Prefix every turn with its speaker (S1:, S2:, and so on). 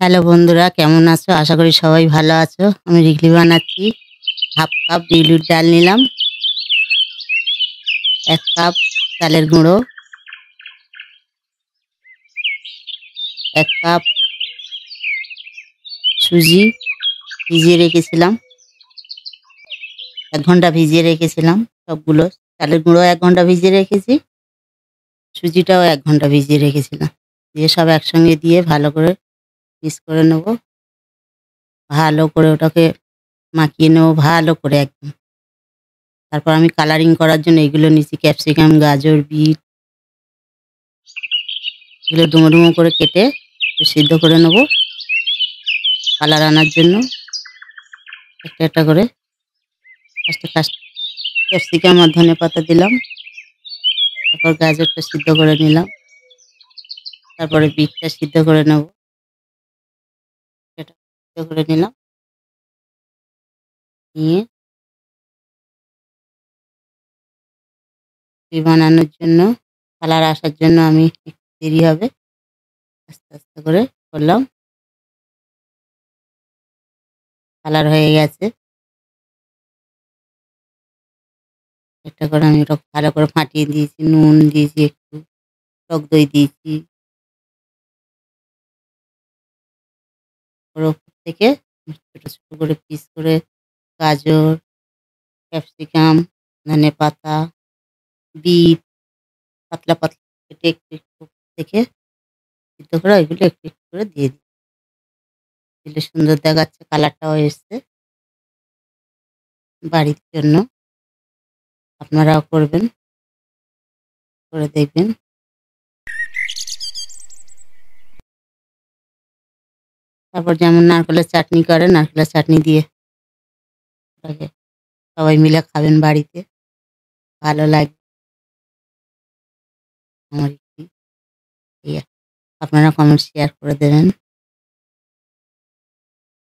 S1: Hello বন্ধুরা, কেমন আছো? আশা করি সবাই ভালো আছো। আমি রিগলি বানাচ্ছি। হাফ কাপ বিউলির ডাল নিলাম, ১ কাপ চালের গুঁড়ো, ১ কাপ সুজি ভিজিয়ে রেখেছিলাম, ১ ঘন্টা ভিজিয়ে রেখেছিলাম সবগুলো। চালের গুঁড়ো ১ ঘন্টা ভিজিয়ে রেখেছি, সুজিটাও ১ ঘন্টা ভিজিয়ে রেখেছিলাম। দিয়ে সব একসঙ্গে দিয়ে ভালো করে মিক্স করে নেবো। ভালো করে ওটাকে মাখিয়ে নেবো ভালো করে একদম। তারপর আমি কালারিং করার জন্য এগুলো নিচ্ছি ক্যাপসিকাম, গাজর, বিট এগুলো ডুমো ডুমো করে কেটে একটু সিদ্ধ করে নেবো কালার আনার জন্য। একটা একটা করে ফার্স্টে ক্যাপসিকাম আর ধনেপাতা দিলাম, তারপর গাজরটা সিদ্ধ করে নিলাম, তারপরে বিটটা সিদ্ধ করে নেব, সেটা সিদ্ধ করে নিলাম। নিয়ে বানানোর জন্য কালার আসার জন্য আমি একটু দেরি হবে, আস্তে আস্তে করে করলাম। কালার হয়ে গেছে। একটা করে আমি ওটা ভালো করে ফাটিয়ে দিয়েছি, নুন দিয়েছি, একটু টক দই দিয়েছি। ওর ওপর থেকে ছোট ছোট করে পিস করে গাজর, ক্যাপসিকাম, ধনেপাতা, বিট পাতলা পাতলা কেটে একটু একটু দেখে সিদ্ধ করে ওইগুলো একটু একটু করে দিয়ে দিই। দিলে সুন্দর দেখাচ্ছে, কালারটাও এসছে। বাড়ির জন্য আপনারাও করবেন, করে দেখবেন। তারপর যেমন নারকেলের চাটনি করে, নারকেলের চাটনি দিয়ে ওটাকে সবাই মিলে খাবেন বাড়িতে, ভালো লাগবে। আমার এই আপনারা কমেন্ট শেয়ার করে দেবেন।